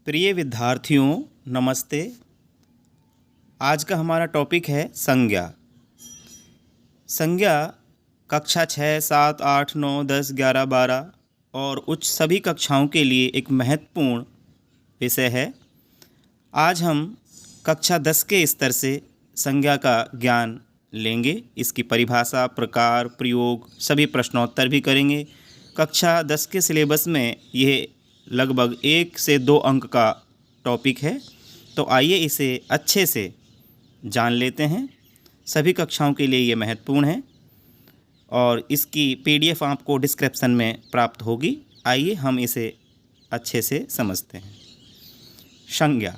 प्रिय विद्यार्थियों, नमस्ते। आज का हमारा टॉपिक है संज्ञा। संज्ञा कक्षा 6, 7, 8, 9, 10, 11, 12 और उच्च सभी कक्षाओं के लिए एक महत्वपूर्ण विषय है। आज हम कक्षा 10 के स्तर से संज्ञा का ज्ञान लेंगे। इसकी परिभाषा, प्रकार, प्रयोग, सभी प्रश्नोत्तर भी करेंगे। कक्षा 10 के सिलेबस में यह लगभग 1 से 2 अंक का टॉपिक है, तो आइए इसे अच्छे से जान लेते हैं। सभी कक्षाओं के लिए ये महत्वपूर्ण है और इसकी PDF आपको डिस्क्रिप्शन में प्राप्त होगी। आइए हम इसे अच्छे से समझते हैं। संज्ञा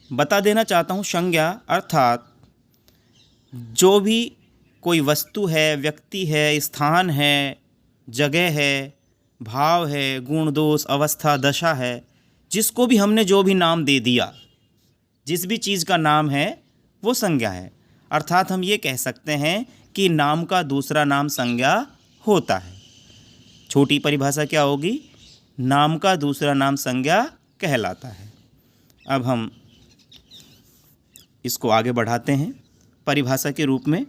बता देना चाहता हूँ। संज्ञा अर्थात जो भी कोई वस्तु है, व्यक्ति है, स्थान है, जगह है, भाव है, गुण, दोष, अवस्था, दशा है, जिसको भी हमने जो भी नाम दे दिया, जिस भी चीज़ का नाम है वो संज्ञा है। अर्थात हम ये कह सकते हैं कि नाम का दूसरा नाम संज्ञा होता है। छोटी परिभाषा क्या होगी? नाम का दूसरा नाम संज्ञा कहलाता है। अब हम इसको आगे बढ़ाते हैं। परिभाषा के रूप में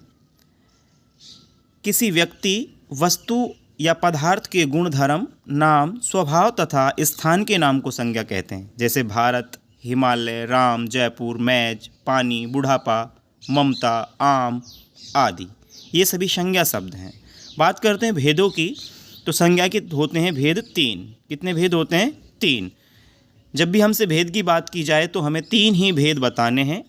किसी व्यक्ति, वस्तु या पदार्थ के गुण, धर्म, नाम, स्वभाव तथा स्थान के नाम को संज्ञा कहते हैं। जैसे भारत, हिमालय, राम, जयपुर, मैज, पानी, बुढ़ापा, ममता, आम आदि, ये सभी संज्ञा शब्द हैं। बात करते हैं भेदों की, तो संज्ञा के होते हैं भेद 3। कितने भेद होते हैं? 3। जब भी हमसे भेद की बात की जाए तो हमें 3 ही भेद बताने हैं।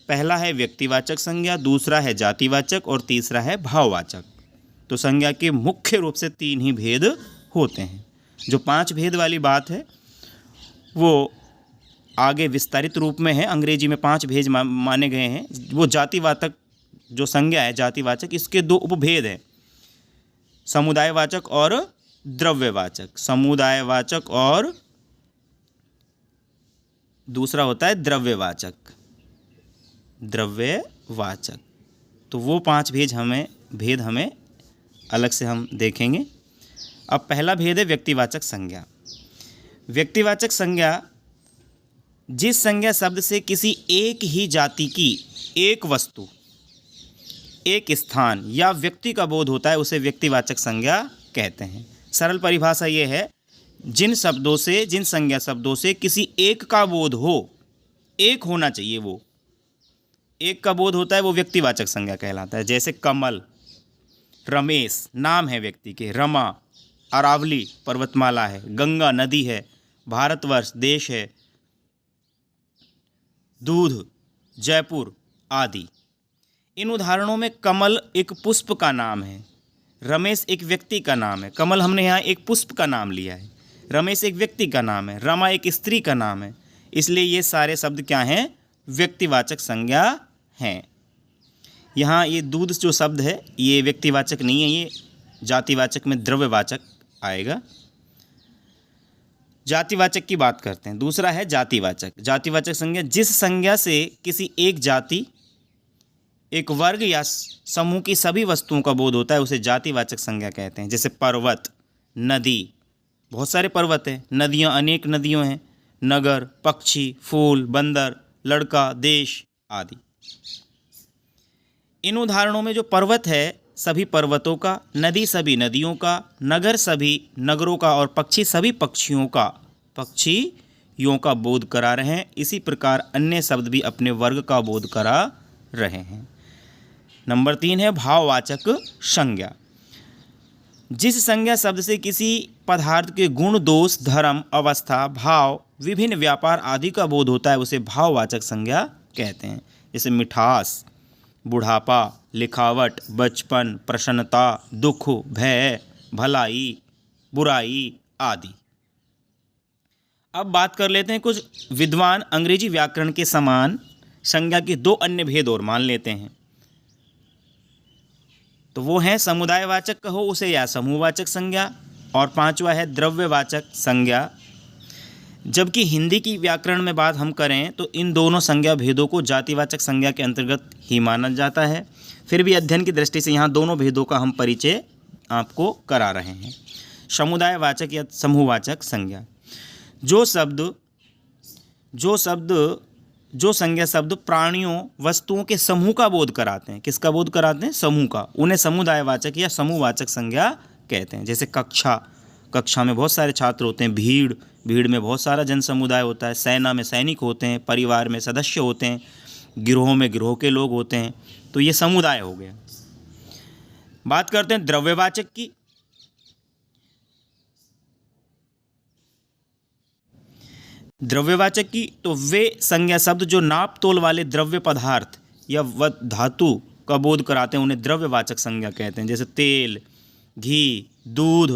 पहला है व्यक्तिवाचक संज्ञा, दूसरा है जातिवाचक और तीसरा है भाववाचक। तो संज्ञा के मुख्य रूप से 3 ही भेद होते हैं। जो 5 भेद वाली बात है वो आगे विस्तारित रूप में है। अंग्रेजी में 5 भेद माने गए हैं। वो जातिवाचक जो संज्ञा है, जातिवाचक, इसके 2 उपभेद हैं, समुदायवाचक और द्रव्यवाचक। समुदायवाचक और दूसरा होता है द्रव्यवाचक। द्रव्यवाचक। तो वो 5 भेद हमें अलग से हम देखेंगे। अब पहला भेद है व्यक्तिवाचक संज्ञा। व्यक्तिवाचक संज्ञा जिस संज्ञा शब्द से किसी एक ही जाति की एक वस्तु, एक स्थान या व्यक्ति का बोध होता है, उसे व्यक्तिवाचक संज्ञा कहते हैं। सरल परिभाषा ये है, जिन संज्ञा शब्दों से किसी एक का बोध हो, एक होना चाहिए, वो एक का बोध होता है, वो व्यक्तिवाचक संज्ञा कहलाता है। जैसे कमल, रमेश नाम है व्यक्ति के, रमा अरावली पर्वतमाला है, गंगा नदी है, भारतवर्ष देश है, दूध जयपुर आदि। इन उदाहरणों में कमल एक पुष्प का नाम है, रमेश एक व्यक्ति का नाम है। कमल हमने यहाँ एक पुष्प का नाम लिया है, रमेश एक व्यक्ति का नाम है, रमा एक स्त्री का नाम है। इसलिए ये सारे शब्द क्या हैं? व्यक्तिवाचक संज्ञा हैं। यहाँ ये दूध जो शब्द है ये व्यक्तिवाचक नहीं है, ये जातिवाचक में द्रव्यवाचक आएगा। जातिवाचक की बात करते हैं। दूसरा है जातिवाचक। जातिवाचक संज्ञा जिस संज्ञा से किसी एक जाति, एक वर्ग या समूह की सभी वस्तुओं का बोध होता है, उसे जातिवाचक संज्ञा कहते हैं। जैसे पर्वत, नदी, बहुत सारे पर्वत हैं, नदियाँ अनेक नदियों हैं, नगर, पक्षी, फूल, बंदर, लड़का, देश आदि। इन उदाहरणों में जो पर्वत है सभी पर्वतों का, नदी सभी नदियों का, नगर सभी नगरों का और पक्षी सभी पक्षियों का बोध करा रहे हैं। इसी प्रकार अन्य शब्द भी अपने वर्ग का बोध करा रहे हैं। नंबर 3 है भाववाचक संज्ञा। जिस संज्ञा शब्द से किसी पदार्थ के गुण, दोष, धर्म, अवस्था, भाव, विभिन्न व्यापार आदि का बोध होता है, उसे भाववाचक संज्ञा कहते हैं। जैसे मिठास, बुढ़ापा, लिखावट, बचपन, प्रसन्नता, दुख, भय, भलाई, बुराई आदि। अब बात कर लेते हैं कुछ विद्वान अंग्रेजी व्याकरण के समान संज्ञा के 2 अन्य भेद और मान लेते हैं। तो वो हैं समुदायवाचक कहो उसे या समूहवाचक संज्ञा, और 5वां है द्रव्यवाचक संज्ञा। जबकि हिंदी की व्याकरण में बात हम करें तो इन दोनों संज्ञा भेदों को जातिवाचक संज्ञा के अंतर्गत ही माना जाता है। फिर भी अध्ययन की दृष्टि से यहाँ दोनों भेदों का हम परिचय आपको करा रहे हैं। समुदायवाचक या समूहवाचक संज्ञा जो शब्द जो शब्द जो संज्ञा शब्द प्राणियों वस्तुओं के समूह का बोध कराते हैं। किसका बोध कराते हैं? समूह का। उन्हें समुदायवाचक या समूहवाचक संज्ञा कहते हैं। जैसे कक्षा में बहुत सारे छात्र होते हैं। भीड़ में बहुत सारा जन समुदाय होता है। सेना में सैनिक होते हैं। परिवार में सदस्य होते हैं। गिरोह में गिरोह के लोग होते हैं। तो ये समुदाय हो गया। बात करते हैं द्रव्यवाचक की। द्रव्यवाचक की तो वे संज्ञा शब्द जो नाप तोल वाले द्रव्य पदार्थ या धातु का बोध कराते हैं, उन्हें द्रव्यवाचक संज्ञा कहते हैं। जैसे तेल, घी, दूध,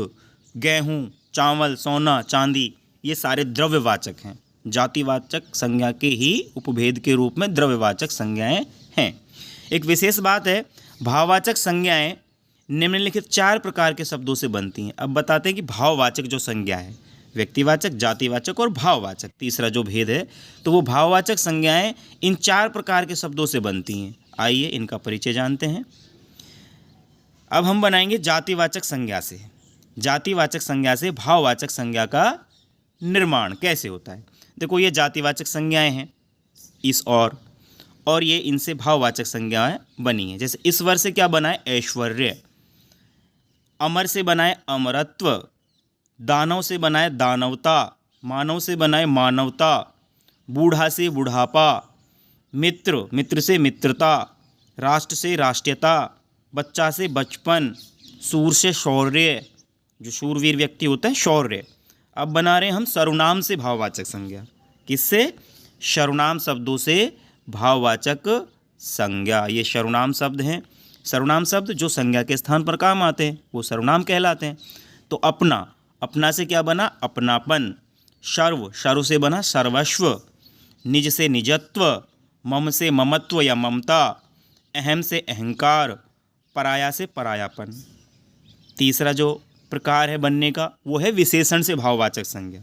गेहूं, चावल, सोना, चांदी, ये सारे द्रव्यवाचक हैं। जातिवाचक संज्ञा के ही उपभेद के रूप में द्रव्यवाचक संज्ञाएं हैं। एक विशेष बात है, भाववाचक संज्ञाएं निम्नलिखित 4 प्रकार के शब्दों से बनती हैं। अब बताते हैं कि भाववाचक जो संज्ञा है, व्यक्तिवाचक, जातिवाचक और भाववाचक, तीसरा जो भेद है, तो वो भाववाचक संज्ञाएं इन 4 प्रकार के शब्दों से बनती हैं। आइए इनका परिचय जानते हैं। अब हम बनाएंगे जातिवाचक संज्ञा से। जातिवाचक संज्ञा से भाववाचक संज्ञा का निर्माण कैसे होता है। देखो, ये जातिवाचक संज्ञाएं हैं इस और ये इनसे भाववाचक संज्ञाएं बनी हैं। जैसे ईश्वर से क्या बना है? ऐश्वर्य। अमर से बनाए अमरत्व। दानव से बनाए दानवता। मानव से बनाए मानवता। बूढ़ा से बुढ़ापा। मित्र से मित्रता। राष्ट्र से राष्ट्रीयता। बच्चा से बचपन। सूर से शौर्य, जो शूरवीर व्यक्ति होता है, शौर्य। अब बना रहे हैं हम सर्वनाम से भाववाचक संज्ञा। किससे? सर्वनाम शब्दों से भाववाचक संज्ञा। ये सर्वनाम शब्द हैं। सर्वनाम शब्द जो संज्ञा के स्थान पर काम आते हैं वो सर्वनाम कहलाते हैं। तो अपना से क्या बना? अपनापन। सर्व से बना सर्वस्व। निज से निजत्व। मम से ममत्व या ममता। अहम से अहंकार। पराया से परायापन। तीसरा जो प्रकार है बनने का वो है विशेषण से भाववाचक संज्ञा।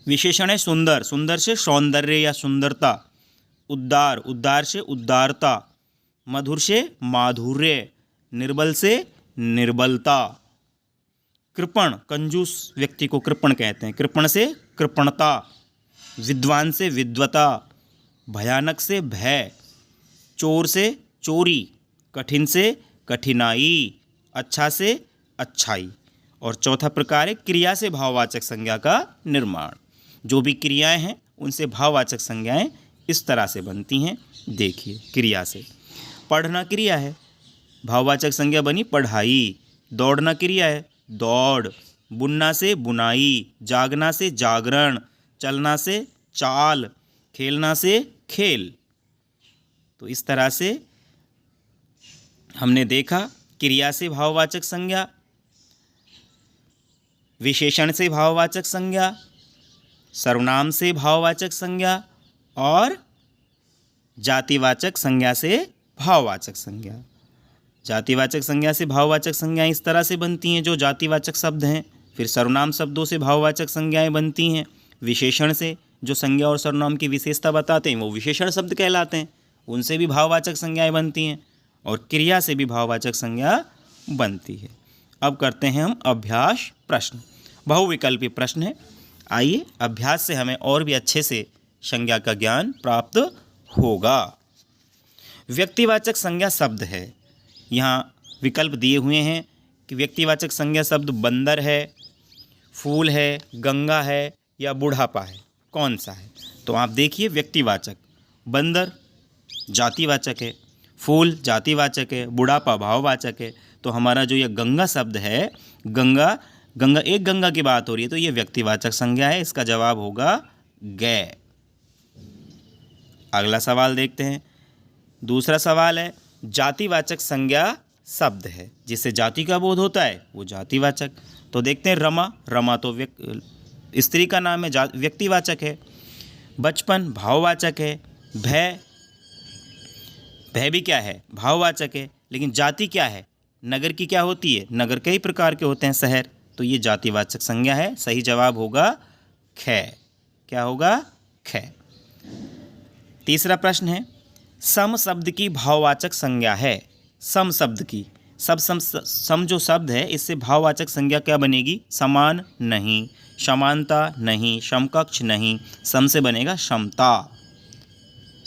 विशेषण है सुंदर। सुंदर से सौंदर्य या सुंदरता। उदार से उदारता। मधुर से माधुर्य। निर्बल से निर्बलता। कृपण, कंजूस व्यक्ति को कृपण कहते हैं। कृपण से कृपणता। विद्वान से विद्वता। भयानक से भय। चोर से चोरी। कठिन से कठिनाई। अच्छा से अच्छाई। और चौथा प्रकार है क्रिया से भाववाचक संज्ञा का निर्माण। जो भी क्रियाएं हैं उनसे भाववाचक संज्ञाएं इस तरह से बनती हैं। देखिए, क्रिया से पढ़ना क्रिया है, भाववाचक संज्ञा बनी पढ़ाई। दौड़ना क्रिया है, दौड़। बुनना से बुनाई। जागना से जागरण। चलना से चाल। खेलना से खेल। तो इस तरह से हमने देखा क्रिया से भाववाचक संज्ञा, विशेषण से भाववाचक संज्ञा, सर्वनाम से भाववाचक संज्ञा और जातिवाचक संज्ञा से भाववाचक संज्ञा। जातिवाचक संज्ञा से भाववाचक संज्ञाएं इस तरह से बनती हैं जो जातिवाचक शब्द हैं। फिर सर्वनाम शब्दों से भाववाचक संज्ञाएं बनती हैं। विशेषण से जो संज्ञा और सर्वनाम की विशेषता बताते हैं वो विशेषण शब्द कहलाते हैं, उनसे भी भाववाचक संज्ञाएं बनती हैं। और क्रिया से भी भाववाचक संज्ञा बनती है। अब करते हैं हम अभ्यास प्रश्न। बहुविकल्पी प्रश्न है। आइए, अभ्यास से हमें और भी अच्छे से संज्ञा का ज्ञान प्राप्त होगा। व्यक्तिवाचक संज्ञा शब्द है। यहाँ विकल्प दिए हुए हैं कि व्यक्तिवाचक संज्ञा शब्द बंदर है, फूल है, गंगा है या बुढ़ापा है, कौन सा है? तो आप देखिए, व्यक्तिवाचक बंदर जातिवाचक है, फूल जातिवाचक है, बुढ़ापा भाववाचक है। तो हमारा जो यह गंगा शब्द है, गंगा एक गंगा की बात हो रही है, तो ये व्यक्तिवाचक संज्ञा है। इसका जवाब होगा गै। अगला सवाल देखते हैं। दूसरा सवाल है, जातिवाचक संज्ञा शब्द है जिससे जाति का बोध होता है, वो जातिवाचक। तो देखते हैं, रमा तो स्त्री का नाम है, व्यक्तिवाचक है। बचपन भाववाचक है। भय भी क्या है? भाववाचक है। लेकिन जाति क्या है? नगर की क्या होती है? नगर कई प्रकार के होते हैं, शहर। तो ये जातिवाचक संज्ञा है। सही जवाब होगा ख। क्या होगा? ख। तीसरा प्रश्न है, सम शब्द की भाववाचक संज्ञा है। सम शब्द की सम जो शब्द है इससे भाववाचक संज्ञा क्या बनेगी? समान नहीं, समानता नहीं, समकक्ष नहीं, सम से बनेगा समता,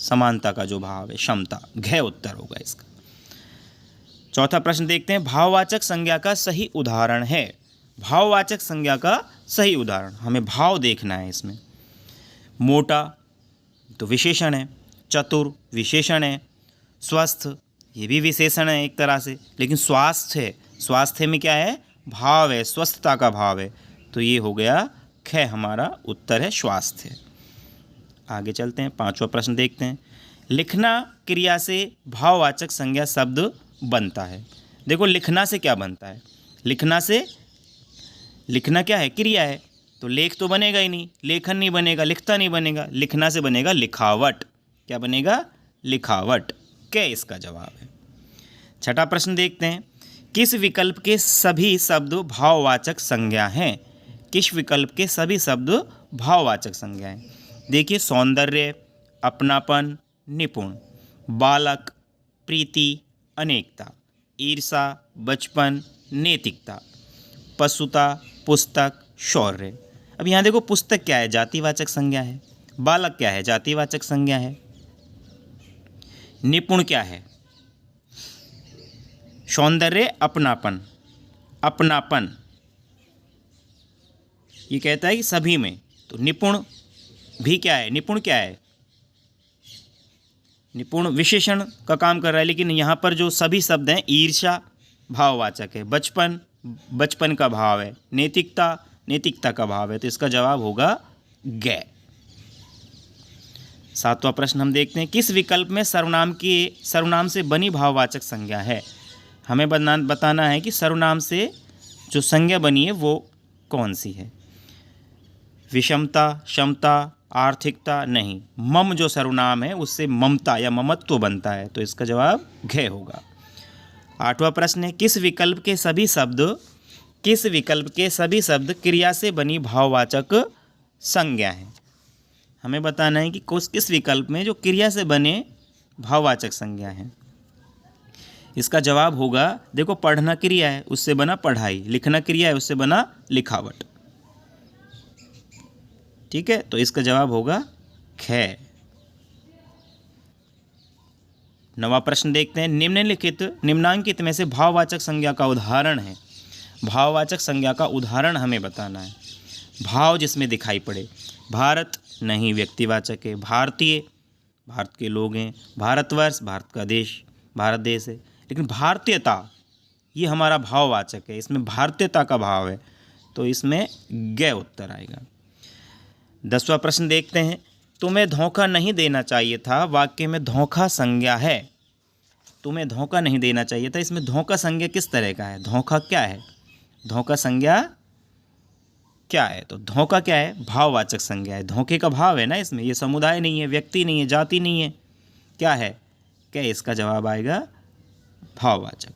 समानता का जो भाव है समता, घ उत्तर होगा इसका। चौथा प्रश्न देखते हैं, भाववाचक संज्ञा का सही उदाहरण है। भाववाचक संज्ञा का सही उदाहरण, हमें भाव देखना है इसमें। मोटा तो विशेषण है, चतुर विशेषण है, स्वस्थ ये भी विशेषण है एक तरह से, लेकिन स्वास्थ्य है, स्वास्थ्य में क्या है? भाव है, स्वस्थता का भाव है, तो ये हो गया ख, हमारा उत्तर है स्वास्थ्य। आगे चलते हैं, पांचवा प्रश्न देखते हैं, लिखना क्रिया से भाववाचक संज्ञा शब्द बनता है। देखो लिखना से क्या बनता है? लिखना से, लिखना क्या है? क्रिया है, तो लेख तो बनेगा ही नहीं, लेखन नहीं बनेगा, लिखता नहीं बनेगा, लिखना से बनेगा लिखावट। क्या बनेगा? लिखावट। क्या इसका जवाब है? छठा प्रश्न देखते हैं, किस विकल्प के सभी शब्द भाववाचक संज्ञा हैं? किस विकल्प के सभी शब्द भाववाचक संज्ञा हैं? देखिए, सौंदर्य, अपनापन, निपुण, बालक, प्रीति, अनेकता, ईर्षा, बचपन, नैतिकता, पशुता, पुस्तक, शौर्य। अब यहाँ देखो, पुस्तक क्या है? जातिवाचक संज्ञा है। बालक क्या है? जातिवाचक संज्ञा है। निपुण क्या है? सौंदर्य, अपनापन, अपनापन ये कहता है कि सभी में, तो निपुण भी क्या है? निपुण क्या है? निपुण विशेषण का काम कर रहा है, लेकिन यहाँ पर जो सभी शब्द हैं, ईर्ष्या भाववाचक है, बचपन, बचपन का भाव है, नैतिकता, नैतिकता का भाव है, तो इसका जवाब होगा ग। सातवां प्रश्न हम देखते हैं, किस विकल्प में सर्वनाम से बनी भाववाचक संज्ञा है? हमें बताना है कि सर्वनाम से जो संज्ञा बनी है वो कौन सी है। विषमता, क्षमता, आर्थिकता नहीं, मम जो सर्वनाम है उससे ममता या ममत्व बनता है, तो इसका जवाब घ होगा। आठवां प्रश्न है, किस विकल्प के सभी शब्द क्रिया से बनी भाववाचक संज्ञा है? हमें बताना है कि किस विकल्प में जो क्रिया से बने भाववाचक संज्ञा है। इसका जवाब होगा, देखो, पढ़ना क्रिया है, उससे बना पढ़ाई, लिखना क्रिया है, उससे बना लिखावट। ठीक है, तो इसका जवाब होगा ख। नवा प्रश्न देखते हैं, निम्नांकित में से भाववाचक संज्ञा का उदाहरण है। भाववाचक संज्ञा का उदाहरण हमें बताना है। भाव जिसमें दिखाई पड़े। भारत नहीं, व्यक्तिवाचक है। भारतीय, भारत के लोग हैं। भारतवर्ष, भारत का देश, भारत देश है। लेकिन भारतीयता ये हमारा भाववाचक है, इसमें भारतीयता का भाव है, तो इसमें ग उत्तर आएगा। 10वां प्रश्न देखते हैं, तुम्हें धोखा नहीं देना चाहिए था, वाक्य में धोखा संज्ञा है। तुम्हें धोखा नहीं देना चाहिए था, इसमें धोखा संज्ञा किस तरह का है? धोखा क्या है? धोखा संज्ञा क्या है? तो धोखा क्या है? भाववाचक संज्ञा है। धोखे का भाव है ना इसमें, ये समुदाय नहीं है, व्यक्ति नहीं है, जाति नहीं है, क्या है? क्या इसका जवाब आएगा? भाववाचक।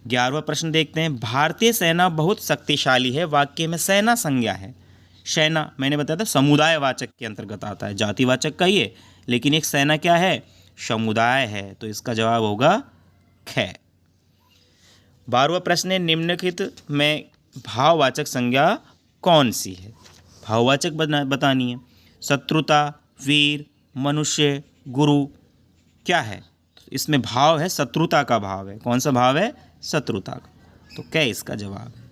11वां प्रश्न देखते हैं, भारतीय सेना बहुत शक्तिशाली है, वाक्य में सेना संज्ञा है। सेना मैंने बताया था समुदायवाचक के अंतर्गत आता है, जातिवाचक का ही है, लेकिन एक सेना क्या है? समुदाय है, तो इसका जवाब होगा ख। 12वां प्रश्न है, निम्नलिखित में भाववाचक संज्ञा कौन सी है? भाववाचक बतानी है। शत्रुता, वीर, मनुष्य, गुरु, क्या है? तो इसमें भाव है, शत्रुता का भाव है। कौन सा भाव है? शत्रुता का, तो क्या इसका जवाब है?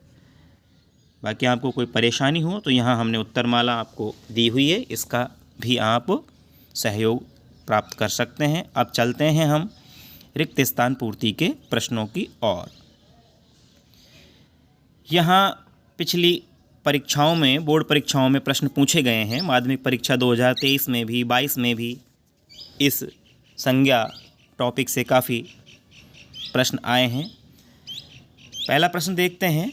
बाकी आपको कोई परेशानी हो तो यहाँ हमने उत्तरमाला आपको दी हुई है, इसका भी आप सहयोग प्राप्त कर सकते हैं। अब चलते हैं हम रिक्त स्थान पूर्ति के प्रश्नों की ओर। यहाँ पिछली परीक्षाओं में, बोर्ड परीक्षाओं में प्रश्न पूछे गए हैं। माध्यमिक परीक्षा 2023 में भी, 22 में भी इस संज्ञा टॉपिक से काफ़ी प्रश्न आए हैं। पहला प्रश्न देखते हैं,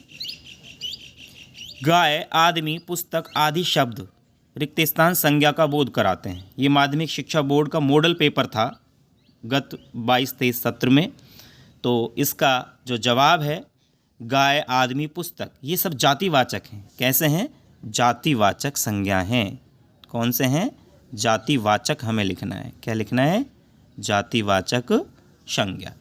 गाय, आदमी, पुस्तक आदि शब्द रिक्त स्थान संज्ञा का बोध कराते हैं। ये माध्यमिक शिक्षा बोर्ड का मॉडल पेपर था गत 22-23 सत्र में। तो इसका जो जवाब है, गाय, आदमी, पुस्तक, ये सब जातिवाचक हैं। कैसे हैं? जातिवाचक संज्ञा हैं। कौन से हैं? जातिवाचक हमें लिखना है। क्या लिखना है? जातिवाचक संज्ञा।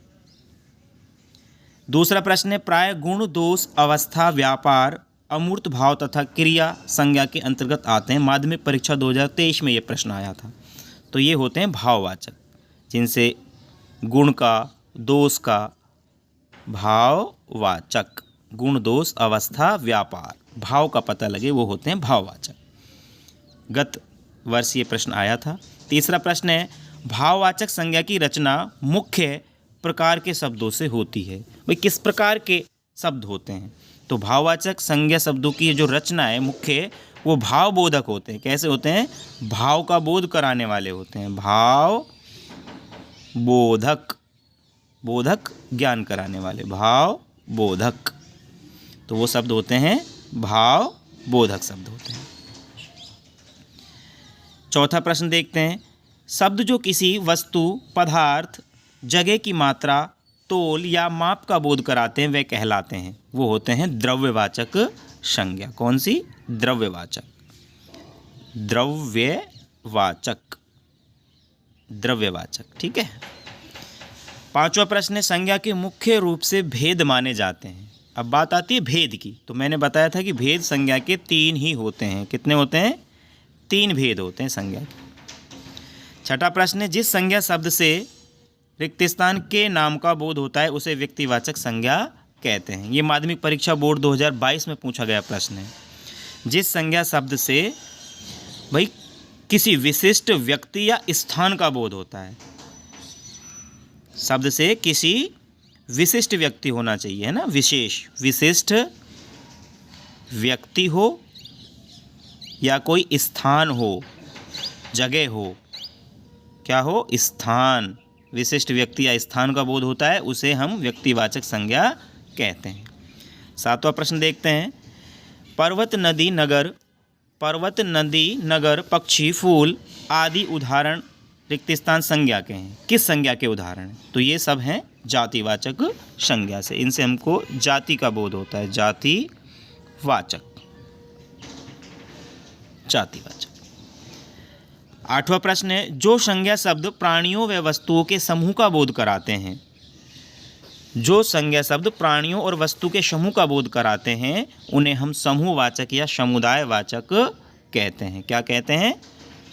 दूसरा प्रश्न है, प्राय गुण दोष अवस्था व्यापार अमूर्त भाव तथा क्रिया संज्ञा के अंतर्गत आते हैं। माध्यमिक परीक्षा 2023 में ये प्रश्न आया था। तो ये होते हैं भाववाचक, जिनसे गुण का दोष का भाववाचक, गुण दोष अवस्था व्यापार भाव का पता लगे वो होते हैं भाववाचक। गत वर्ष ये प्रश्न आया था। तीसरा प्रश्न है, भाववाचक संज्ञा की रचना मुख्य प्रकार के शब्दों से होती है। भाई किस प्रकार के शब्द होते हैं? तो भाववाचक संज्ञा शब्दों की जो रचना है मुख्य, वो भाव बोधक होते हैं। कैसे होते हैं? भाव का बोध कराने वाले होते हैं। भाव बोधक, बोधक ज्ञान कराने वाले, भाव बोधक, तो वो शब्द होते हैं भाव बोधक शब्द होते हैं। चौथा प्रश्न देखते हैं, शब्द जो किसी वस्तु पदार्थ जगह की मात्रा तोल या माप का बोध कराते हैं वे कहलाते हैं। वो होते हैं द्रव्यवाचक संज्ञा। कौन सी? द्रव्यवाचक, द्रव्यवाचक, द्रव्यवाचक। ठीक है। पांचवा प्रश्न है, संज्ञा के मुख्य रूप से भेद माने जाते हैं। अब बात आती है भेद की। तो मैंने बताया था कि भेद संज्ञा के 3 ही होते हैं। कितने होते हैं? 3 भेद होते हैं संज्ञा के। छठा प्रश्न है, जिस संज्ञा शब्द से रिक्त स्थान के नाम का बोध होता है उसे व्यक्तिवाचक संज्ञा कहते हैं। ये माध्यमिक परीक्षा बोर्ड 2022 में पूछा गया प्रश्न है। जिस संज्ञा शब्द से भाई किसी विशिष्ट व्यक्ति या स्थान का बोध होता है, शब्द से किसी विशिष्ट व्यक्ति होना चाहिए, है ना, विशेष विशिष्ट व्यक्ति हो या कोई स्थान हो, जगह हो, क्या हो? स्थान, विशिष्ट व्यक्ति या स्थान का बोध होता है, उसे हम व्यक्तिवाचक संज्ञा कहते हैं। सातवां प्रश्न देखते हैं, पर्वत नदी नगर पक्षी फूल आदि उदाहरण रिक्त स्थान संज्ञा के हैं। किस संज्ञा के उदाहरण हैं? तो ये सब हैं जातिवाचक संज्ञा से। इनसे हमको जाति का बोध होता है, जातिवाचक, जातिवाचक। आठवां प्रश्न है, जो संज्ञा शब्द प्राणियों व वस्तुओं के समूह का बोध कराते हैं, जो संज्ञा शब्द प्राणियों और वस्तु के समूह का बोध कराते हैं उन्हें हम समूहवाचक या समुदायवाचक कहते हैं। क्या कहते हैं?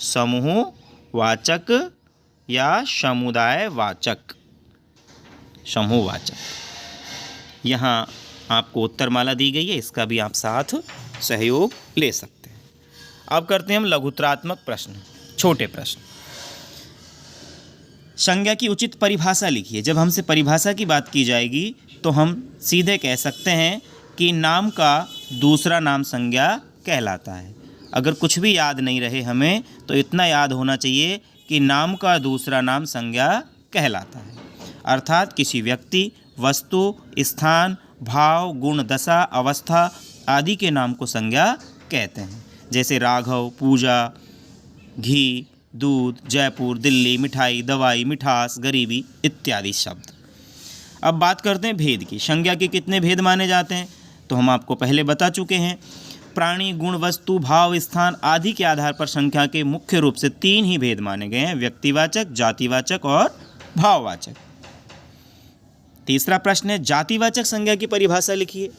समूहवाचक या समुदायवाचक, समूहवाचक। यहाँ आपको उत्तरमाला दी गई है, इसका भी आप साथ सहयोग ले सकते हैं। अब करते हैं हम लघुत्रात्मक प्रश्न, छोटे प्रश्न। संज्ञा की उचित परिभाषा लिखिए। जब हमसे परिभाषा की बात की जाएगी तो हम सीधे कह सकते हैं कि नाम का दूसरा नाम संज्ञा कहलाता है। अगर कुछ भी याद नहीं रहे हमें तो इतना याद होना चाहिए कि नाम का दूसरा नाम संज्ञा कहलाता है। अर्थात किसी व्यक्ति, वस्तु, स्थान, भाव, गुण, दशा, अवस्था आदि के नाम को संज्ञा कहते हैं। जैसे राघव, पूजा, घी, दूध, जयपुर, दिल्ली, मिठाई, दवाई, मिठास, गरीबी इत्यादि शब्द। अब बात करते हैं भेद की। संज्ञा के कितने भेद माने जाते हैं? तो हम आपको पहले बता चुके हैं। प्राणी, गुण, वस्तु, भाव, स्थान आदि के आधार पर संख्या के मुख्य रूप से 3 ही भेद माने गए हैं, व्यक्तिवाचक, जातिवाचक और भाववाचक। तीसरा प्रश्न है, जातिवाचक संज्ञा की परिभाषा लिखिए।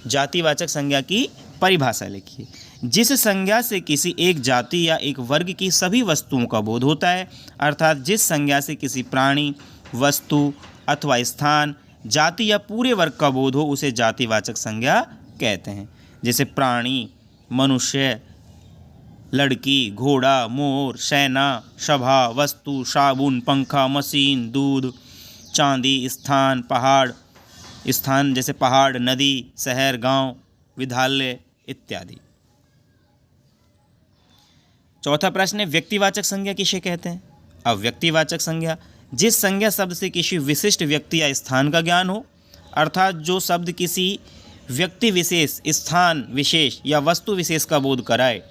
जातिवाचक संज्ञा की परिभाषा लिखिए। जिस संज्ञा से किसी एक जाति या एक वर्ग की सभी वस्तुओं का बोध होता है, अर्थात जिस संज्ञा से किसी प्राणी, वस्तु अथवा स्थान, जाति या पूरे वर्ग का बोध हो उसे जातिवाचक संज्ञा कहते हैं। जैसे प्राणी, मनुष्य, लड़की, घोड़ा, मोर, सेना, सभा, वस्तु, साबुन, पंखा, मशीन, दूध, चांदी, स्थान, पहाड़, स्थान जैसे पहाड़, नदी, शहर, गांव, विद्यालय इत्यादि। चौथा प्रश्न है, व्यक्तिवाचक संज्ञा किसे कहते हैं? अब व्यक्तिवाचक संज्ञा जिस संज्ञा शब्द से किसी विशिष्ट व्यक्ति या स्थान का ज्ञान हो, अर्थात जो शब्द किसी व्यक्ति विशेष, स्थान विशेष या वस्तु विशेष का बोध कराए,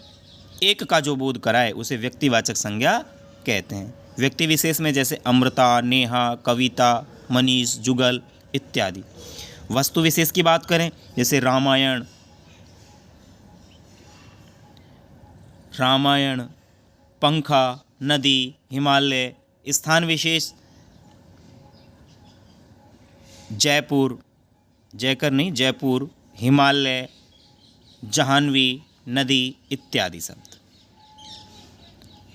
एक का जो बोध कराए उसे व्यक्तिवाचक संज्ञा कहते हैं। व्यक्ति विशेष में जैसे अमृता, नेहा, कविता, मनीष, जुगल इत्यादि। वस्तु विशेष की बात करें जैसे रामायण, पंखा, नदी, हिमालय। स्थान विशेष जयपुर, जयकर नहीं, जयपुर, हिमालय, जाह्नवी, नदी इत्यादि शब्द।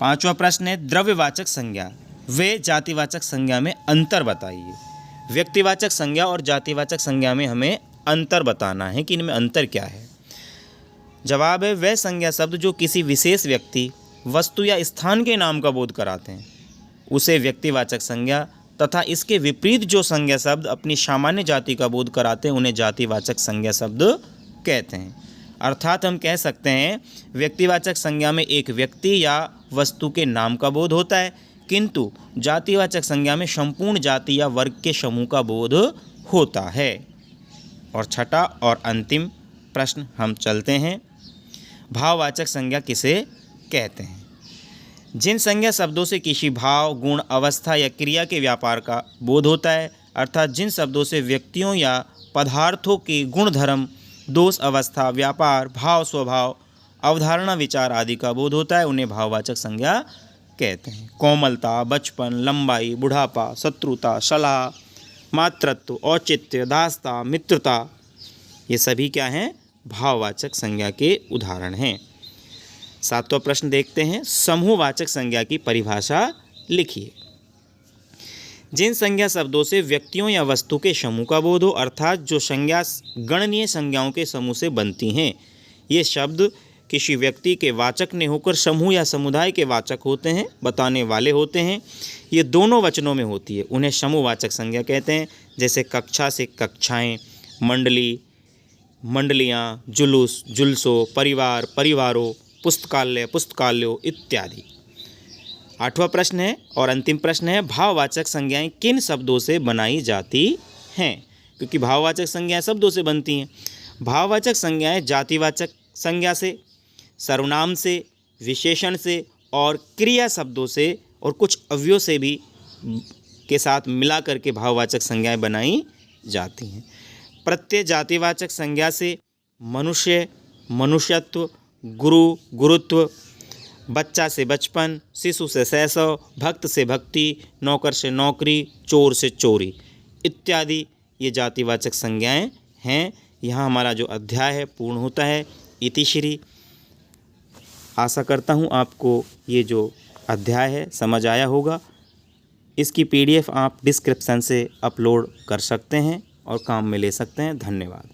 पांचवा प्रश्न है द्रव्यवाचक संज्ञा व जातिवाचक संज्ञा में अंतर बताइए। व्यक्तिवाचक संज्ञा और जातिवाचक संज्ञा में हमें अंतर बताना है कि इनमें अंतर क्या है। जवाब है वह संज्ञा शब्द जो किसी विशेष व्यक्ति, वस्तु या स्थान के नाम का बोध कराते हैं उसे व्यक्तिवाचक संज्ञा, तथा इसके विपरीत जो संज्ञा शब्द अपनी सामान्य जाति का बोध कराते हैं उन्हें जातिवाचक संज्ञा शब्द कहते हैं। अर्थात हम कह सकते हैं व्यक्तिवाचक संज्ञा में एक व्यक्ति या वस्तु के नाम का बोध होता है, किंतु जातिवाचक संज्ञा में संपूर्ण जाति या वर्ग के समूह का बोध होता है। और छठा और अंतिम प्रश्न हम चलते हैं, भाववाचक संज्ञा किसे कहते हैं। जिन संज्ञा शब्दों से किसी भाव, गुण, अवस्था या क्रिया के व्यापार का बोध होता है, अर्थात जिन शब्दों से व्यक्तियों या पदार्थों के गुण, धर्म, दोष, अवस्था, व्यापार, भाव, स्वभाव, अवधारणा, विचार आदि का बोध होता है उन्हें भाववाचक संज्ञा कहते हैं। कोमलता, बचपन, लंबाई, बुढ़ापा, शत्रुता, सलाह, मातृत्व, औचित्य, दासता, मित्रता, ये सभी क्या हैं? भाववाचक संज्ञा के उदाहरण हैं। सातवां प्रश्न देखते हैं, समूहवाचक संज्ञा की परिभाषा लिखिए। जिन संज्ञा शब्दों से व्यक्तियों या वस्तु के समूह का बोध हो, अर्थात जो संज्ञा गणनीय संज्ञाओं के समूह से बनती हैं, ये शब्द किसी व्यक्ति के वाचक ने होकर समूह या समुदाय के वाचक होते हैं, बताने वाले होते हैं। ये दोनों वचनों में होती है, उन्हें समूहवाचक संज्ञा कहते हैं। जैसे कक्षा से कक्षाएं, मंडली, मंडलियाँ, जुलूस, जुलसों, परिवार, परिवारों, पुस्तकालय, पुस्तकालयों इत्यादि। आठवां प्रश्न है और अंतिम प्रश्न है, भाववाचक संज्ञाएं किन शब्दों से बनाई जाती हैं? क्योंकि भाववाचक संज्ञाएं शब्दों से बनती हैं। भाववाचक संज्ञाएं जातिवाचक संज्ञा से, सर्वनाम से, विशेषण से और क्रिया शब्दों से और कुछ अवयवों से भी के साथ मिला करके भाववाचक संज्ञाएं बनाई जाती हैं। प्रत्यय जातिवाचक संज्ञा से मनुष्य, मनुष्यत्व, गुरु, गुरुत्व, बच्चा से बचपन, शिशु से शैशव, भक्त से भक्ति, नौकर से नौकरी, चोर से चोरी इत्यादि ये जातिवाचक संज्ञाएं हैं। यहाँ हमारा जो अध्याय है पूर्ण होता है। इति श्री। आशा करता हूँ आपको ये जो अध्याय है समझ आया होगा। इसकी PDF आप डिस्क्रिप्शन से अपलोड कर सकते हैं और काम में ले सकते हैं। धन्यवाद।